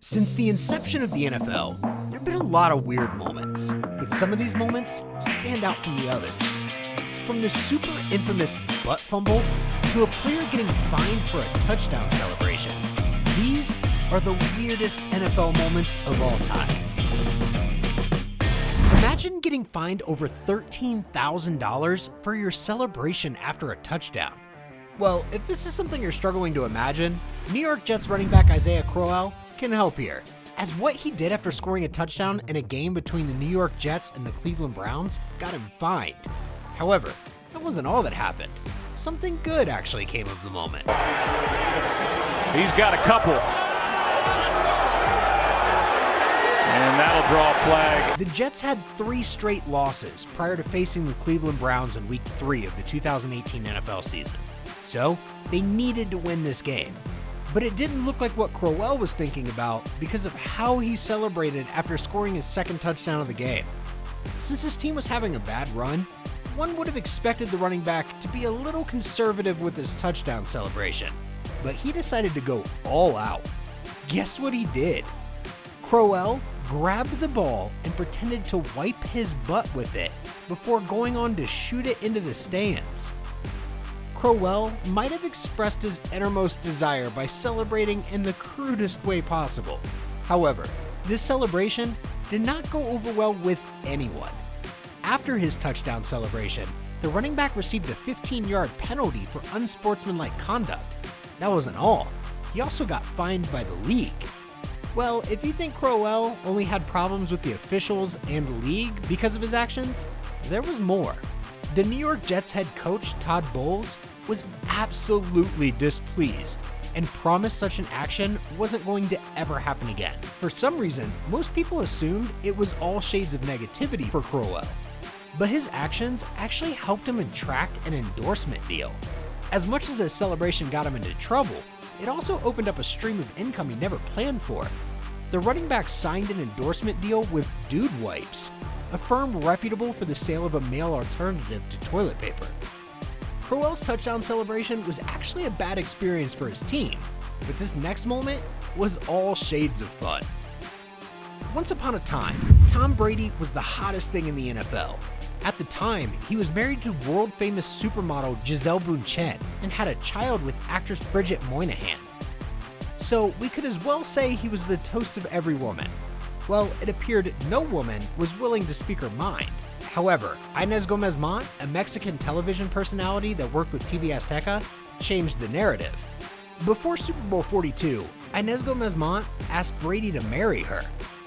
Since the inception of the NFL, there have been a lot of weird moments, but some of these moments stand out from the others. From the super infamous butt fumble to a player getting fined for a touchdown celebration, these are the weirdest NFL moments of all time. Imagine getting fined over $13,000 for your celebration after a touchdown. Well, if this is something you're struggling to imagine, New York Jets running back Isaiah Crowell can help here, as what he did after scoring a touchdown in a game between the New York Jets and the Cleveland Browns got him fined. However, that wasn't all that happened. Something good actually came of the moment. He's got a couple. And that'll draw a flag. The Jets had 3 straight losses prior to facing the Cleveland Browns in Week 3 of the 2018 NFL season. So, they needed to win this game. But it didn't look like what Crowell was thinking about because of how he celebrated after scoring his second touchdown of the game. Since his team was having a bad run, one would have expected the running back to be a little conservative with his touchdown celebration. But he decided to go all out. Guess what he did? Crowell grabbed the ball and pretended to wipe his butt with it before going on to shoot it into the stands. Crowell might have expressed his innermost desire by celebrating in the crudest way possible. However, this celebration did not go over well with anyone. After his touchdown celebration, the running back received a 15-yard penalty for unsportsmanlike conduct. That wasn't all. He also got fined by the league. Well, if you think Crowell only had problems with the officials and the league because of his actions, there was more. The New York Jets head coach, Todd Bowles, was absolutely displeased and promised such an action wasn't going to ever happen again. For some reason, most people assumed it was all shades of negativity for Crowell, but his actions actually helped him attract an endorsement deal. As much as this celebration got him into trouble, it also opened up a stream of income he never planned for. The running back signed an endorsement deal with Dude Wipes, a firm reputable for the sale of a male alternative to toilet paper. Crowell's touchdown celebration was actually a bad experience for his team, but this next moment was all shades of fun. Once upon a time, Tom Brady was the hottest thing in the NFL. At the time, he was married to world-famous supermodel Gisele Bündchen and had a child with actress Bridget Moynihan. So we could as well say he was the toast of every woman. Well, it appeared no woman was willing to speak her mind. However, Inés Gómez-Mont, a Mexican television personality that worked with TV Azteca, changed the narrative. Before Super Bowl XLII, Inés Gómez-Mont asked Brady to marry her.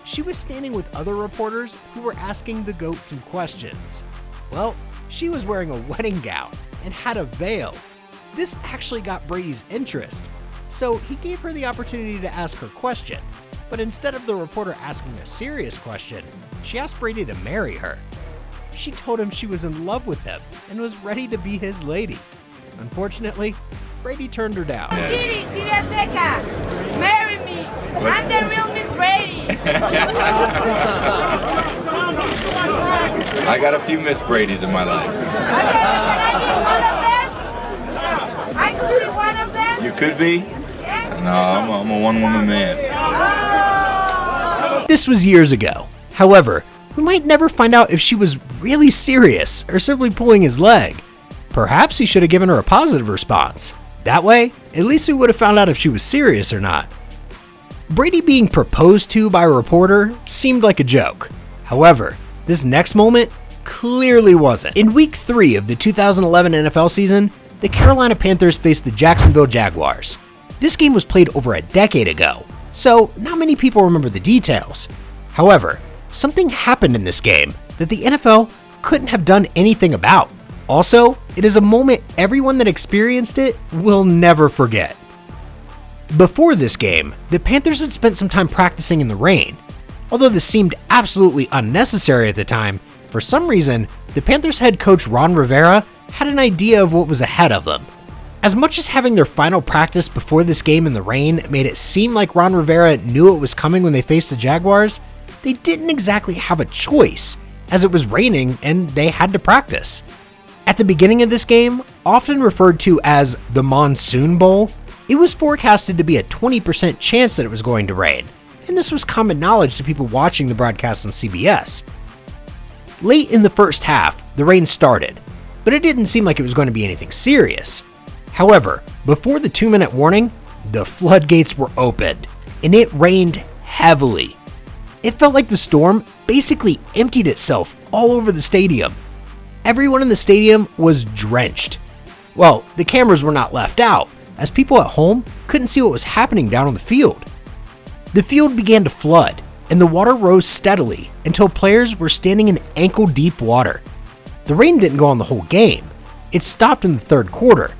She was standing with other reporters who were asking the GOAT some questions. Well, she was wearing a wedding gown and had a veil. This actually got Brady's interest, so he gave her the opportunity to ask her question. But instead of the reporter asking a serious question, she asked Brady to marry her. She told him she was in love with him and was ready to be his lady. Unfortunately, Brady turned her down. TV Azteca, marry me. I'm the real Miss Brady. I got a few Miss Bradys in my life. Okay, can I be one of them? I could be one of them. You could be? Yeah. No, I'm a one-woman man. This was years ago. However, we might never find out if she was really serious or simply pulling his leg. Perhaps he should have given her a positive response. That way, at least we would have found out if she was serious or not. Brady being proposed to by a reporter seemed like a joke. However, this next moment clearly wasn't. In Week 3 of the 2011 NFL season, the Carolina Panthers faced the Jacksonville Jaguars. This game was played over a decade ago, so not many people remember the details. However, something happened in this game that the NFL couldn't have done anything about. Also, it is a moment everyone that experienced it will never forget. Before this game, the Panthers had spent some time practicing in the rain. Although this seemed absolutely unnecessary at the time, for some reason, the Panthers head coach Ron Rivera had an idea of what was ahead of them. As much as having their final practice before this game in the rain made it seem like Ron Rivera knew it was coming when they faced the Jaguars, they didn't exactly have a choice, as it was raining and they had to practice. At the beginning of this game, often referred to as the Monsoon Bowl, it was forecasted to be a 20% chance that it was going to rain, and this was common knowledge to people watching the broadcast on CBS. Late in the first half, the rain started, but it didn't seem like it was going to be anything serious. However, before the 2-minute warning, the floodgates were opened, and it rained heavily. It felt like the storm basically emptied itself all over the stadium. Everyone in the stadium was drenched. Well, the cameras were not left out, as people at home couldn't see what was happening down on the field. The field began to flood, and the water rose steadily until players were standing in ankle-deep water. The rain didn't go on the whole game. It stopped in the third quarter.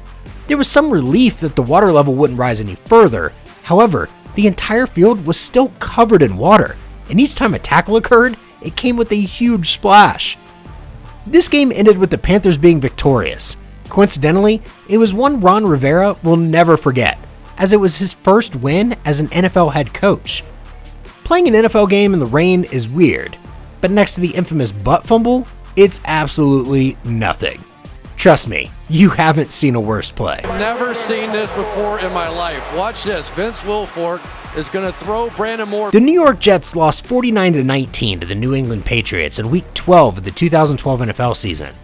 There was some relief that the water level wouldn't rise any further. However, the entire field was still covered in water, and each time a tackle occurred, it came with a huge splash. This game ended with the Panthers being victorious. Coincidentally, it was one Ron Rivera will never forget, as it was his first win as an NFL head coach. Playing an NFL game in the rain is weird, but next to the infamous butt fumble, it's absolutely nothing. Trust me, you haven't seen a worse play. I've never seen this before in my life. Watch this. Vince Wilfork is going to throw Brandon Moore. The New York Jets lost 49-19 to the New England Patriots in Week 12 of the 2012 NFL season.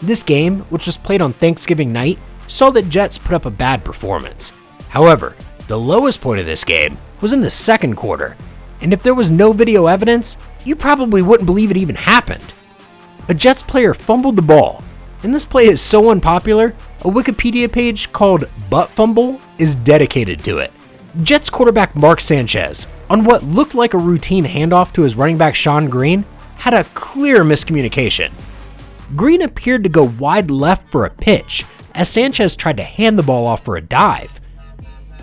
This game, which was played on Thanksgiving night, saw the Jets put up a bad performance. However, the lowest point of this game was in the second quarter, and if there was no video evidence, you probably wouldn't believe it even happened. A Jets player fumbled the ball, and this play is so unpopular, a Wikipedia page called Butt Fumble is dedicated to it. Jets quarterback Mark Sanchez, on what looked like a routine handoff to his running back Sean Green, had a clear miscommunication. Green appeared to go wide left for a pitch, as Sanchez tried to hand the ball off for a dive.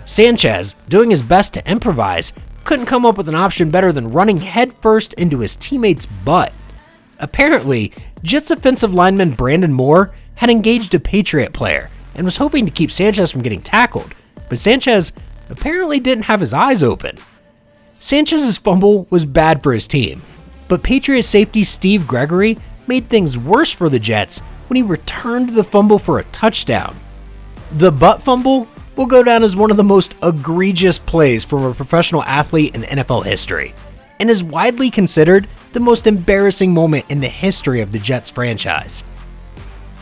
Sanchez, doing his best to improvise, couldn't come up with an option better than running headfirst into his teammate's butt. Apparently, Jets offensive lineman Brandon Moore had engaged a Patriot player and was hoping to keep Sanchez from getting tackled, but Sanchez apparently didn't have his eyes open. Sanchez's fumble was bad for his team, but Patriot safety Steve Gregory made things worse for the Jets when he returned the fumble for a touchdown. The butt fumble will go down as one of the most egregious plays from a professional athlete in NFL history, and is widely considered the most embarrassing moment in the history of the Jets franchise.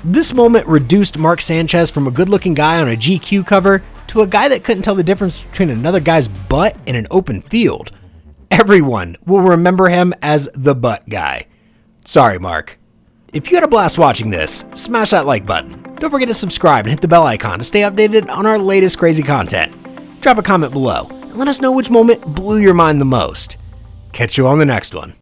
This moment reduced Mark Sanchez from a good-looking guy on a GQ cover to a guy that couldn't tell the difference between another guy's butt in an open field. Everyone will remember him as the butt guy. Sorry, Mark. If you had a blast watching this, smash that like button. Don't forget to subscribe and hit the bell icon to stay updated on our latest crazy content. Drop a comment below and let us know which moment blew your mind the most. Catch you on the next one.